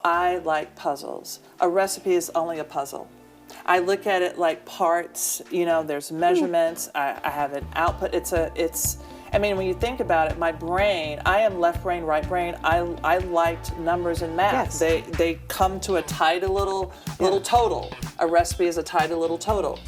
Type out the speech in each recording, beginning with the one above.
I like puzzles. A recipe is only a puzzle. I look at it like parts, you know, there's measurements, I have an output. I mean, when you think about it, my brain, I am left brain, right brain. I liked numbers and math. Yes. They come to a tidy little total. A recipe is a tidy little total.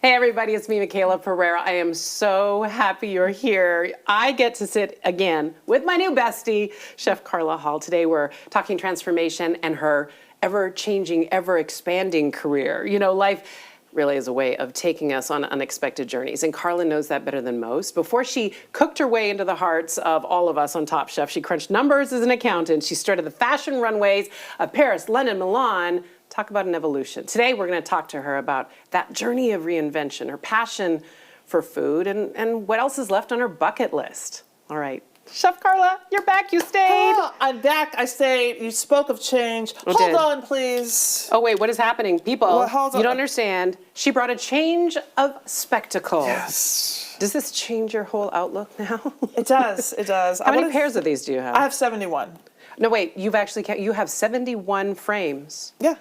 Hey everybody, it's me, Michaela Pereira. I am so happy you're here. I get to sit again with my new bestie, Chef Carla Hall. Today we're talking transformation and her ever-changing, ever-expanding career. You know, life really is a way of taking us on unexpected journeys, and Carla knows that better than most. Before she cooked her way into the hearts of all of us on Top Chef, she crunched numbers as an accountant. She started the fashion runways of Paris, London, Milan. Talk about an evolution. Today, we're going to talk to her about that journey of reinvention, her passion for food, and what else is left on her bucket list. All right. Chef Carla, you're back. You stayed. Oh, I'm back. I stayed. You spoke of change. Hold on, please. Oh, wait. What is happening? People, Well, hold on. You don't understand. She brought a change of spectacle. Yes. Does this change your whole outlook now? It does. It does. How many pairs of these do you have? I have 71. No, wait. You have 71 frames. Yeah.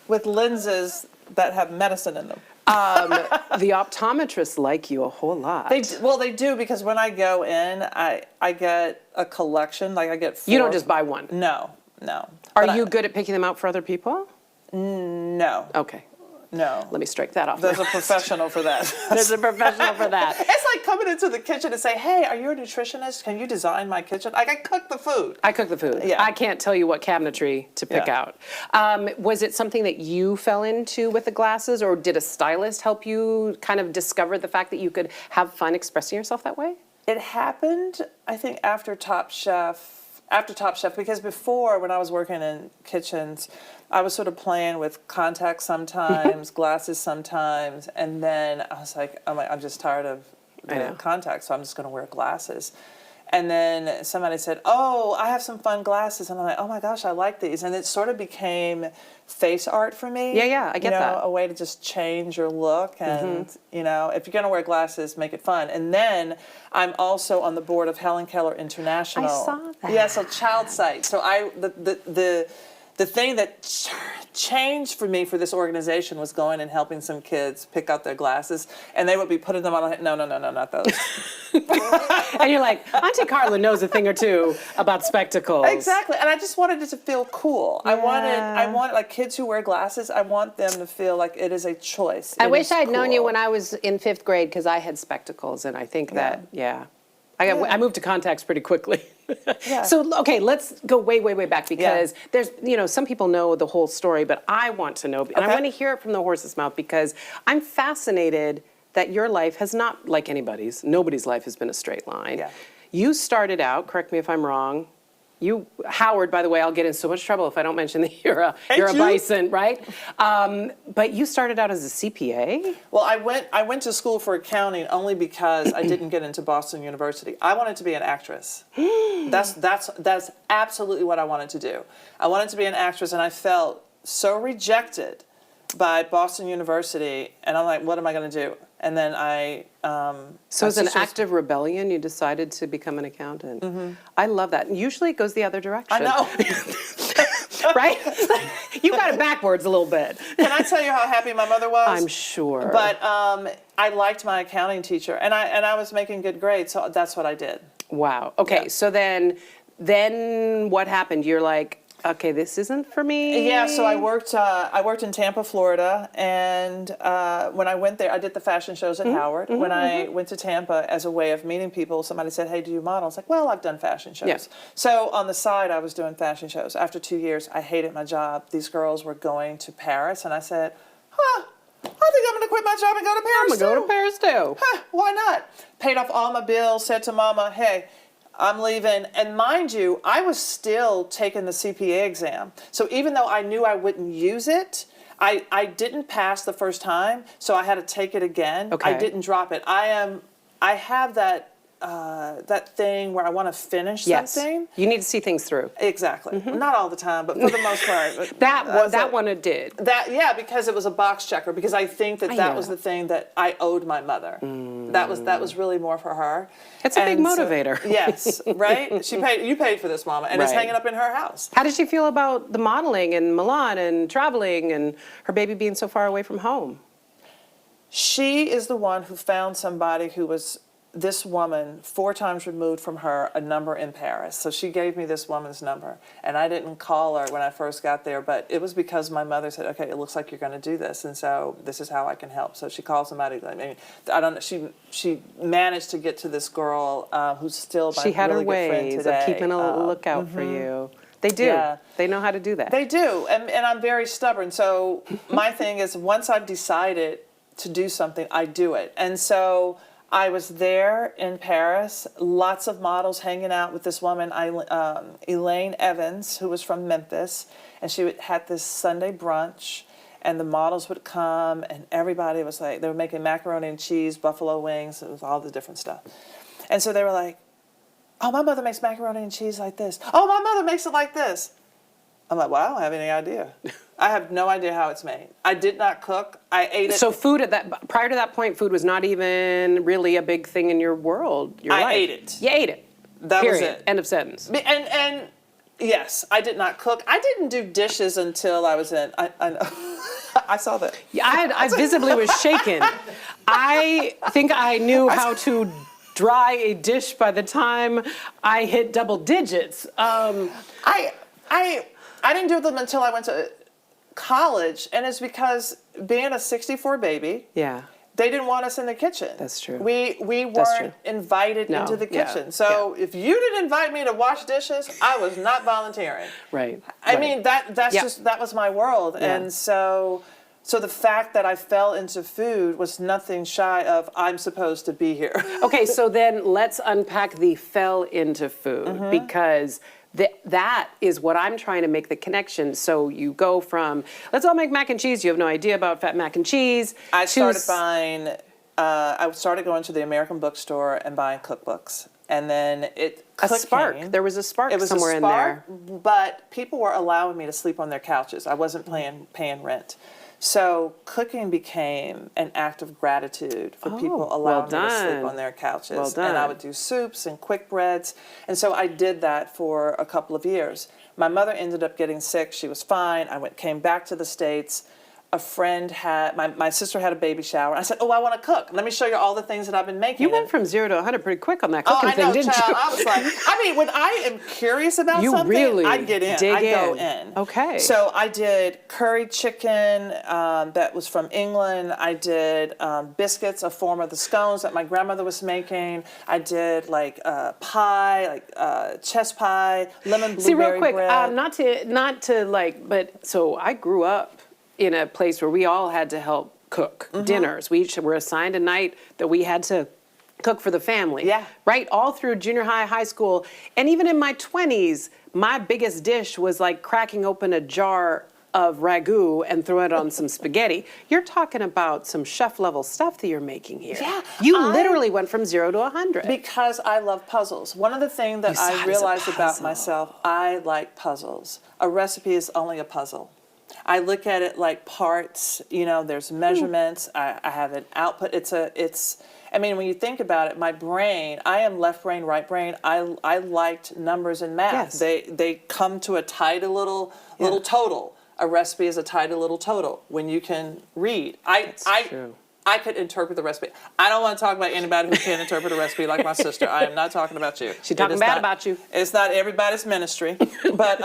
With lenses that have medicine in them. The optometrists like you a whole lot. They do, because when I go in, I get a collection. Like I get 4. You don't just buy one? No. Are you good at picking them out for other people? No. Okay. No. Let me strike that off. There's a professional for that. There's a professional for that. It's like coming into the kitchen and say, hey, are you a nutritionist? Can you design my kitchen? Like, I cook the food. I cook the food. Yeah. I can't tell you what cabinetry to pick out. Was it something that you fell into with the glasses, or did a stylist help you kind of discover the fact that you could have fun expressing yourself that way? It happened, I think, after Top Chef, because before, when I was working in kitchens, I was sort of playing with contacts sometimes, glasses sometimes, and then I was like, I'm just tired of the contacts, so I'm just going to wear glasses. And then somebody said, oh, I have some fun glasses. And I'm like, oh my gosh, I like these. And it sort of became face art for me. Yeah, I get that. A way to just change your look. And, you know, if you're going to wear glasses, make it fun. And then I'm also on the board of Helen Keller International. I saw that. Yeah, so child sight. So the thing that changed for me for this organization was going and helping some kids pick out their glasses, and they would be putting them on. No, not those. And you're like, Auntie Carla knows a thing or two about spectacles. Exactly, and I just wanted it to feel cool. Yeah. I wanted like kids who wear glasses. I want them to feel like it is a choice. I wish I'd known you when I was in 5th grade, because I had spectacles, and I think that I moved to contacts pretty quickly. So, okay, let's go way back, because there's, some people know the whole story, but I want to know, and I want to hear it from the horse's mouth, because I'm fascinated that your life has not, like nobody's life has been a straight line. Yeah. You started out, correct me if I'm wrong, Howard, by the way, I'll get in so much trouble if I don't mention that you're a bison, right? But you started out as a CPA? Well, I went to school for accounting only because I didn't get into Boston University. I wanted to be an actress. That's absolutely what I wanted to do. I wanted to be an actress, and I felt so rejected by Boston University, and I'm like, what am I going to do? And then So as an act of rebellion, you decided to become an accountant. I love that. Usually it goes the other direction. I know. Right? You got it backwards a little bit. Can I tell you how happy my mother was? I'm sure. But I liked my accounting teacher, and I was making good grades, so that's what I did. Wow. Okay, so then what happened? You're like, okay, this isn't for me. Yeah, so I worked in Tampa, Florida, and when I went there, I did the fashion shows at Howard. When I went to Tampa as a way of meeting people, somebody said, hey, do you model? I was like, well, I've done fashion shows. Yeah. So on the side, I was doing fashion shows. After 2 years, I hated my job. These girls were going to Paris, and I said, I think I'm going to quit my job and go to Paris I'm going to go to Paris too. Why not? Paid off all my bills, said to Mama, hey, I'm leaving. And mind you, I was still taking the CPA exam. So even though I knew I wouldn't use it, I didn't pass the first time, so I had to take it again. Okay. I didn't drop it. I have that thing where I want to finish something. You need to see things through. Exactly. Not all the time, but for the most part. that one it did. Because it was a box checker, because I think that was the thing that I owed my mother. That was really more for her. It's a big And so- motivator. yes, right? You paid for this, Mama, and it's Right. hanging up in her house. How did she feel about the modeling in Milan and traveling and her baby being so far away from home? She is the one who found somebody who was this woman 4 times removed from her, a number in Paris. So she gave me this woman's number, and I didn't call her when I first got there, but it was because my mother said, okay, it looks like you're going to do this, and so this is how I can help. So she called somebody. I mean, I don't know. She managed to get to this girl who's still my She had really her good friend ways today. of keeping a lookout for you. They do. Yeah. They know how to do that. They do, and I'm very stubborn. So my thing is, once I've decided to do something, I do it. And so I was there in Paris, lots of models hanging out with this woman, Elaine Evans, who was from Memphis, and she had this Sunday brunch, and the models would come, and everybody was like, they were making macaroni and cheese, buffalo wings, it was all the different stuff. And so they were like, oh, my mother makes macaroni and cheese like this. Oh, my mother makes it like this. I'm like, well, I don't have any idea. I have no idea how it's made. I did not cook. I ate it. So prior to that point, food was not even really a big thing in your world, your life. I ate it. You ate it. That Period. was it. End of sentence. And yes, I did not cook. I didn't do dishes until I was in, I know. I saw that. Yeah, I visibly was shaken. I think I knew how to dry a dish by the time I hit double digits. I didn't do them until I went to college, and it's because being a 64 baby, Yeah. they didn't want us in the kitchen. That's true. We That's weren't true. invited No, into the yeah, kitchen. So if you didn't invite me to wash dishes, I was not volunteering. Right. I right. mean, that's Yeah. just, that was my world. Yeah. And so the fact that I fell into food was nothing shy of, I'm supposed to be here. Okay, so then let's unpack the fell into food because that is what I'm trying to make the connection. So you go from, let's all make mac and cheese. You have no idea about fat mac and cheese. I started going to the American bookstore and buying cookbooks. And then A spark. There was a spark somewhere in there. But people were allowing me to sleep on their couches. I wasn't paying rent. So cooking became an act of gratitude for people allowing me to sleep on their couches. Well done. And I would do soups and quick breads. And so I did that for a couple of years. My mother ended up getting sick. She was fine. Came back to the States. A friend my sister had a baby shower. I said, oh, I want to cook. Let me show you all the things that I've been making. You went from 0 to 100 pretty quick on that cooking I know, thing, didn't child. you? I was like, when I am curious about You something, really I get in. dig I go in. in. Okay. So I did curry chicken that was from England. I did biscuits, a form of the scones that my grandmother was making. I did pie, chess pie, lemon blueberry See, real quick, bread. but so I grew up in a place where we all had to help cook dinners. We each were assigned a night that we had to cook for the family. Yeah. Right? All through junior high, high school. And even in my 20s, my biggest dish was like cracking open a jar of ragu and throw it on some spaghetti. You're talking about some chef level stuff that you're making here. Yeah, You literally went from 0 to 100. Because I love puzzles. One of the things that saw it I as a realized about puzzle. myself, I like puzzles. A recipe is only a puzzle. I look at it like parts, there's measurements, I have an output. When you think about it, my brain, I am left brain, right brain. I liked numbers and math. Yes. They come to a tidy little total. A recipe is a tidy little total when you can read. True. I could interpret the recipe. I don't want to talk about anybody who can't interpret a recipe like my sister. I am not talking about you. She's talking bad about you. It's not everybody's ministry, but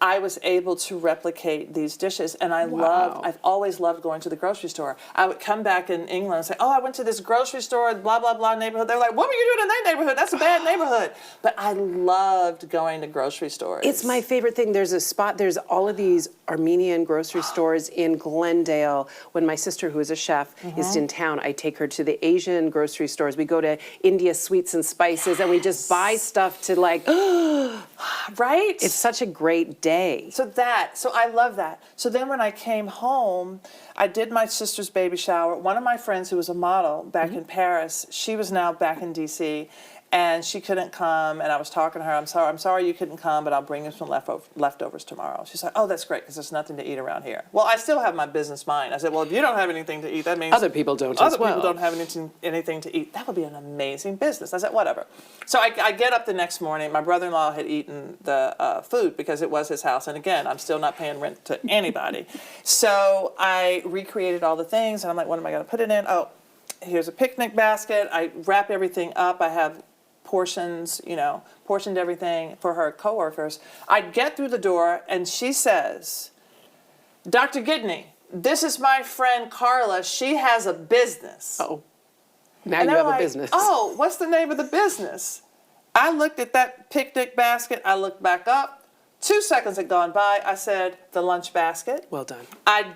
I was able to replicate these dishes, and I've always loved going to the grocery store. I would come back in England and say, oh, I went to this grocery store, blah, blah, blah neighborhood. They're like, what were you doing in that neighborhood? That's a bad neighborhood. But I loved going to grocery stores. It's my favorite thing. There's all of these Armenian grocery stores in Glendale. When my sister, who is a chef, is in town, I take her to the Asian grocery stores. We go to India Sweets and Spices, and we just buy stuff to right? It's such a great day. So I love that. So then when I came home, I did my sister's baby shower. One of my friends who was a model back in Paris, she was now back in DC, And she couldn't come, and I was talking to her. I'm sorry you couldn't come, but I'll bring you some leftovers tomorrow. She's like, oh, that's great, because there's nothing to eat around here. Well, I still have my business mind. I said, well, if you don't have anything to eat, that means Other people don't as well. Other people don't have anything to eat. That would be an amazing business. I said, whatever. So I get up the next morning. My brother-in-law had eaten the food because it was his house. And again, I'm still not paying rent to anybody. So I recreated all the things, and I'm like, what am I going to put it in? Oh, here's a picnic basket. I wrap everything up. I have portioned everything for her coworkers. I get through the door, and she says, Dr. Gidney, this is my friend Carla. She has a business. Oh, now and you have like, a business. Oh, what's the name of the business? I looked at that picnic basket. I looked back up. 2 seconds had gone by. I said, the lunch basket. Well done. I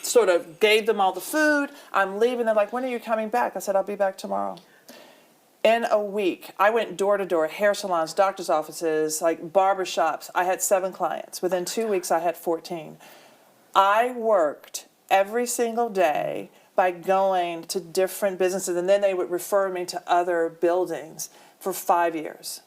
sort of gave them all the food. I'm leaving. They're like, when are you coming back? I said, I'll be back tomorrow. In a week, I went door to door, hair salons, doctor's offices, like barber shops. I had 7 clients. Within 2 weeks, I had 14. I worked every single day by going to different businesses, and then they would refer me to other buildings for 5 years.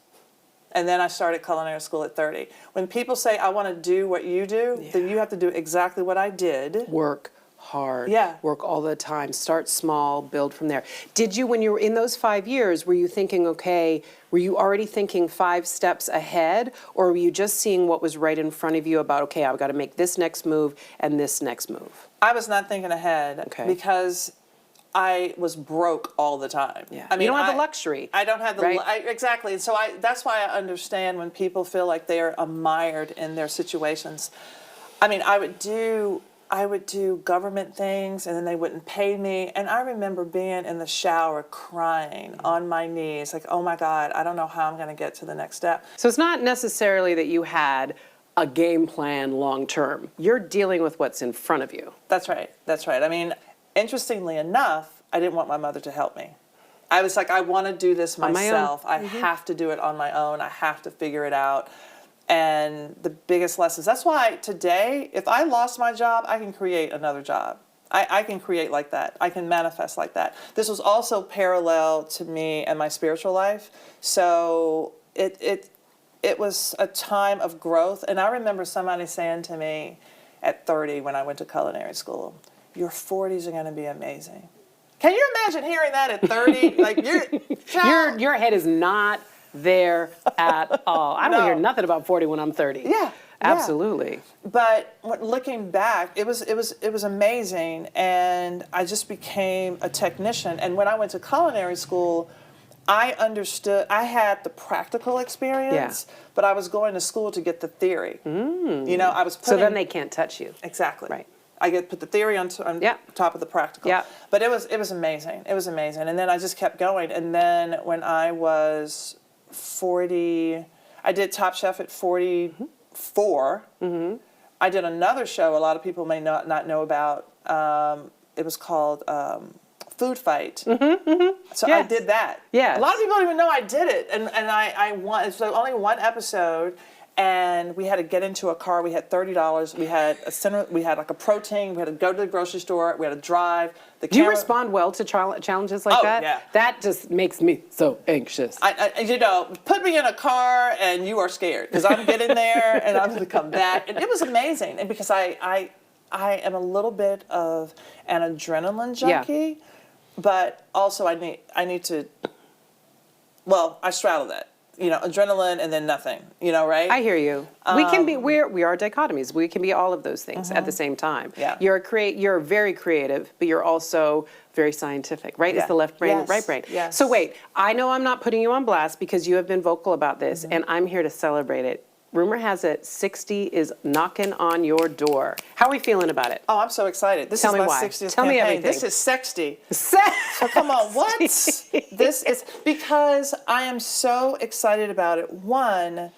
And then I started culinary school at 30. When people say, I want to do what you do, then you have to do exactly what I did. Work hard. Yeah. Work all the time. Start small, build from there. Did you, when you were in those 5 years, were you thinking, okay, were you already thinking 5 steps ahead, or were you just seeing what was right in front of you about, okay, I've got to make this next move and this next move? I was not thinking ahead because I was broke all the time. Yeah. I mean, you don't have the luxury. I don't have the right? exactly. And so that's why I understand when people feel like they are mired in their situations. I mean, I would do government things, and then they wouldn't pay me. And I remember being in the shower crying on my knees, like, oh my God, I don't know how I'm going to get to the next step. So it's not necessarily that you had a game plan long term. You're dealing with what's in front of you. That's right. That's right. I mean, interestingly enough, I didn't want my mother to help me. I was like, I want to do this myself. I have to do it on my own. I have to figure it out. And the biggest lessons, that's why today, if I lost my job, I can create another job. I can create like that. I can manifest like that. This was also parallel to me and my spiritual life. So it was a time of growth. And I remember somebody saying to me at 30 when I went to culinary school, your 40s are going to be amazing. Can you imagine hearing that at 30? Like your head is not there at all. I don't hear nothing about 40 when I'm 30. Yeah. Absolutely. Yeah. But looking back, it was amazing, and I just became a technician. And when I went to culinary school, I understood. I had the practical experience, but I was going to school to get the theory. You know, I was putting, so then they can't touch you. Exactly. Right. I put the theory on top of the practical. Yeah. But it was amazing. It was amazing. And then I just kept going. And then when I was 40, I did Top Chef at 44. I did another show a lot of people may not know about. It was called Food Fight. So I did that. Yeah. A lot of people don't even know I did it. And I won. It's only one episode. And we had to get into a car. We had $30. We had like a protein. We had to go to the grocery store. We had to drive. Do you respond well to challenges like that? Yeah. That just makes me so anxious. Put me in a car and you are scared because I'm getting there and I'm going to come back. And it was amazing, and because I am a little bit of an adrenaline junkie, but also I need to. Well, I straddle that. Adrenaline and then nothing, right? I hear you. We are dichotomies. We can be all of those things at the same time. Yeah. You're very creative, but you're also very scientific, right? Yeah. It's the left brain, Yes. right brain. Yes. So wait, I know I'm not putting you on blast because you have been vocal about this, and I'm here to celebrate it. Rumor has it 60 is knocking on your door. How are we feeling about it? Oh, I'm so excited. This Tell is me my why. 60th Tell me campaign. everything. This is sexty. So come on, what? This is because I am so excited about it. One,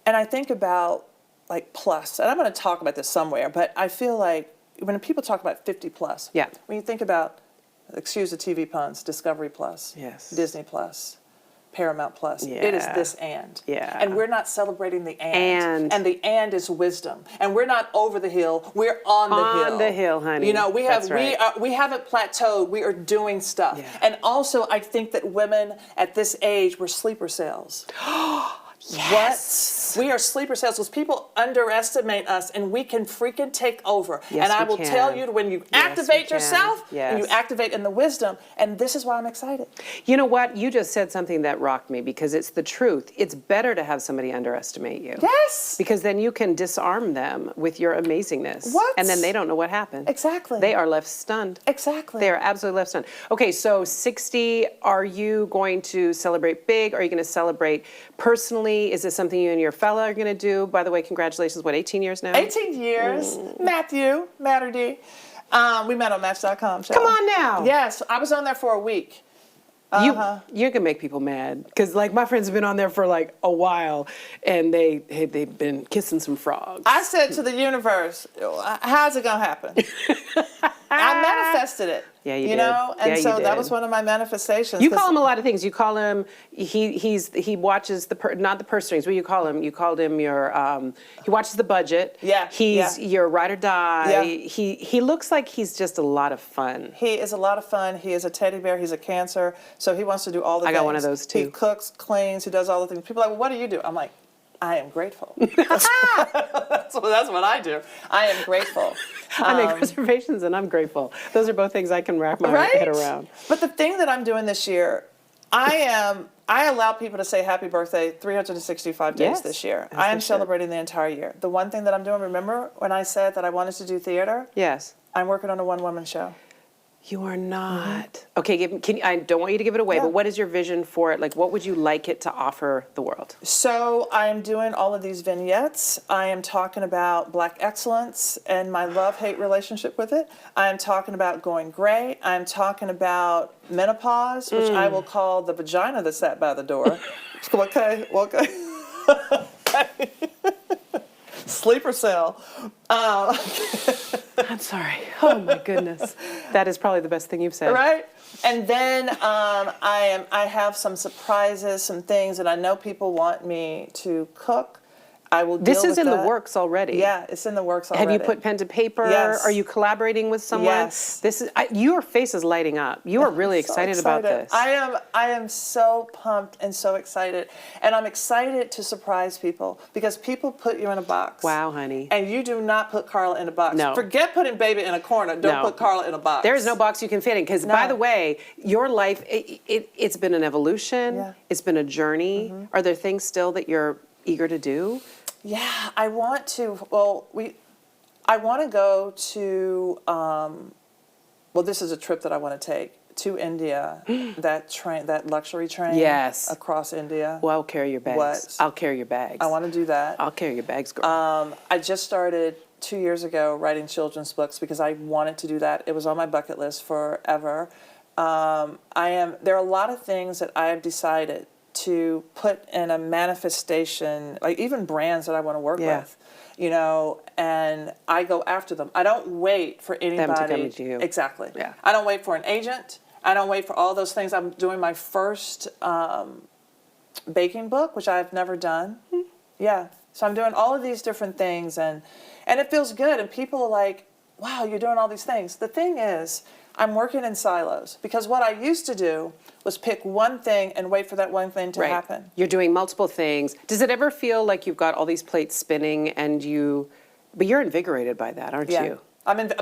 and I think about like plus, and I'm going to talk about this somewhere, but I feel like when people talk about 50 plus, when you think about, excuse the TV puns, Discovery Plus, yes, Disney Plus, Paramount Plus. Yeah. It is this and. Yeah. And we're not celebrating the and. And the and is wisdom. And we're not over the hill. We're on the hill. On the hill, honey. You know, we have That's right. we haven't plateaued. We are doing stuff. Yeah. And also, I think that women at this age were sleeper cells. Yes. What? We are sleeper cells because people underestimate us and we can freaking take over. Yes, and I we will can. tell you when you Yes, activate we can. yourself and you Yes. activate in the wisdom. And this is why I'm excited. You know what? You just said something that rocked me because it's the truth. It's better to have somebody underestimate you. Yes. Because then you can disarm them with your amazingness. What? And then they don't know what happened. Exactly. They are left stunned. Exactly. They are absolutely left stunned. Okay, so 60, are you going to celebrate big? Are you going to celebrate personally? Is this something you and your fella are going to do? By the way, congratulations. What, 18 years now? 18 years. Matthew, Matterdy. We met on Match.com. Come on now. Yes, I was on there for a week. You're gonna make people mad because, like, my friends have been on there for like a while, and they've been kissing some frogs. I said to the universe, "How's it gonna happen?" I manifested it. Yeah, you you did. know, and Yeah, you so that did. was one of my manifestations. You call him a lot of things. You call him he watches not the purse strings. What do you call him? You called him your he watches the budget. Yeah, He's your ride or die. Yeah. He looks like he's just a lot of fun. He is a lot of fun. He is a teddy bear. He's a Cancer, so he wants to do all the things. I got one of those too. He cooks, cleans, he does all the things. People are like, well, what do you do? I'm like, I am grateful. That's what I do. I am grateful. I make reservations and I'm grateful. Those are both things I can wrap my head around. But the thing that I'm doing this year, I allow people to say happy birthday 365 days this year. I am celebrating the entire year. The one thing that I'm doing, remember when I said that I wanted to do theater? Yes. I'm working on a one-woman show. You are not. Okay, I don't want you to give it away, but what is your vision for it? Like, what would you like it to offer the world? So I am doing all of these vignettes. I am talking about Black excellence and my love-hate relationship with it. I am talking about going gray. I am talking about menopause, which I will call the vagina that sat by the door. Okay. Sleeper cell. I'm sorry. Oh my goodness. That is probably the best thing you've said. Right? And then I have some surprises, some things that I know people want me to cook. I will deal This is with in that. the works already. Yeah, it's in the works already. Have you put pen to paper? Yes. Are you collaborating with someone? Yes. This is your face is lighting up. You are really excited about this. I am so pumped and so excited. And I'm excited to surprise people because people put you in a box. Wow, honey. And you do not put Carla in a box. No. Forget putting baby in a corner. Don't put Carla in a box. There is no box you can fit in because, by the way, your life, it's been an evolution. Yeah. It's been a journey. Are there things still that you're eager to do? Yeah, I want to. Well, I want to go to. This is a trip that I want to take to India. that luxury train. Yes. Across India. Well, I'll carry your bags. What? I'll carry your bags. I want to do that. I'll carry your bags, girl. I just started 2 years ago writing children's books because I wanted to do that. It was on my bucket list forever. There are a lot of things that I have decided to put in a manifestation, like even brands that I want to work with, you know, and I go after them. I don't wait for anybody. Them to come to you. Exactly. Yeah. I don't wait for an agent. I don't wait for all those things. I'm doing my first baking book, which I've never done. Yeah. So I'm doing all of these different things, and it feels good. And people are like, wow, you're doing all these things. The thing is, I'm working in silos because what I used to do was pick one thing and wait for that one thing to happen. You're doing multiple things. Does it ever feel like you've got all these plates spinning but you're invigorated by that, aren't you?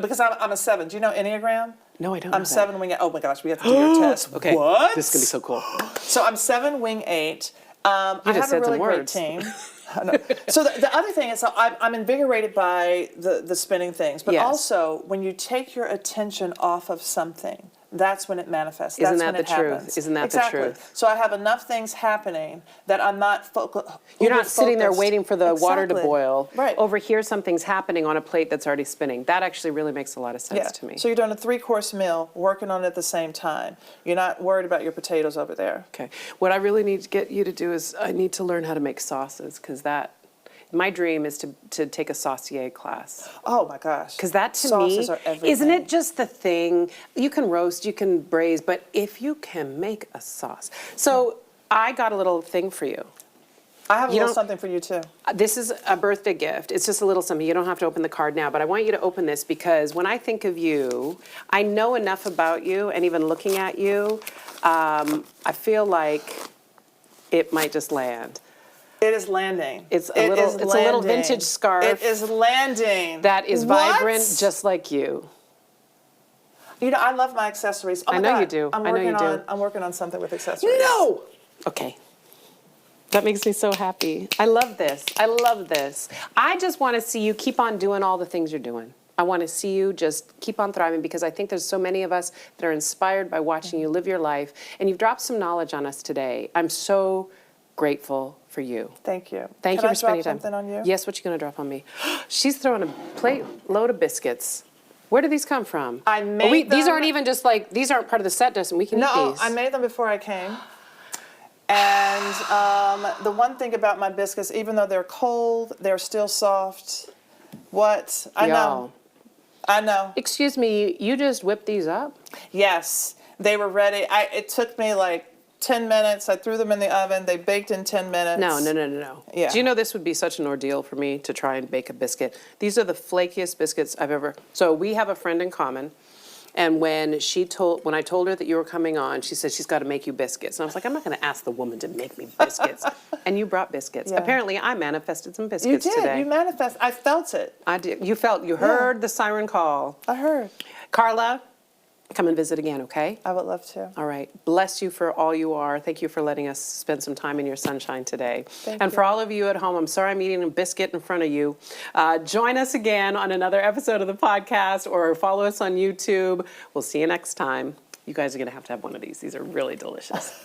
Because I'm a 7. Do you know Enneagram? No, I don't know I'm 7 wing 8. Oh my gosh, we have to do your test. Okay. What? This is going to be so cool. So I'm 7 wing 8. I just have a said really some great words. team. So the other thing is, I'm invigorated by the spinning things, but also when you take your attention off of something, that's when it manifests. Isn't That's that when the it truth? happens. Isn't that the exactly. truth? So I have enough things happening that I'm not focused. You're not sitting there waiting for the water to boil. Right. Over here, something's happening on a plate that's already spinning. That actually really makes a lot of sense to me. So you're doing a 3-course meal, working on it at the same time. You're not worried about your potatoes over there. Okay. What I really need to get you to do is I need to learn how to make sauces because my dream is to take a saucier class. Oh my gosh. Because that to Sauces me, are everything. isn't it just the thing? You can roast, you can braise, but if you can make a sauce. So I got a little thing for you. I have a You little don't- something for you too. This is a birthday gift. It's just a little something. You don't have to open the card now, but I want you to open this because when I think of you, I know enough about you, and even looking at you, I feel like it might just land. It is landing. It's It a little is it's a little landing. vintage scarf. It is landing. That is What? vibrant, just like you. You know, I love my accessories. Oh my I know God. you do. I'm I know working you do. on. I'm working on something with accessories. No! Okay. That makes me so happy. I love this. I love this. I just want to see you keep on doing all the things you're doing. I want to see you just keep on thriving because I think there's so many of us that are inspired by watching you live your life. And you've dropped some knowledge on us today. I'm so grateful for you. Thank you. Thank Can you I for spending drop time. something on you? Yes, what you going to drop on me? She's throwing a plate load of biscuits. Where did these come from? I made These them- aren't even just like, these aren't part of the set list and we can eat No, these. I made them before I came. And the one thing about my biscuits, even though they're cold, they're still soft. What? I know. Y'all. I know. Excuse me, you just whipped these up? Yes, they were ready. It took me like 10 minutes. I threw them in the oven. They baked in 10 minutes. No. Yeah. Do you know this would be such an ordeal for me to try and bake a biscuit? These are the flakiest biscuits I've ever. So we have a friend in common, and when I told her that you were coming on, she said she's got to make you biscuits. And I was like, I'm not going to ask the woman to make me biscuits. And you brought biscuits. Yeah. Apparently, I manifested some You biscuits did. today. You manifest. I felt it. I did. You heard the siren call. I heard. Carla, come and visit again, okay? I would love to. All right. Bless you for all you are. Thank you for letting us spend some time in your sunshine today. Thank and you. for all of you at home, I'm sorry I'm eating a biscuit in front of you. Join us again on another episode of the podcast or follow us on YouTube. We'll see you next time. You guys are going to have one of these. These are really delicious.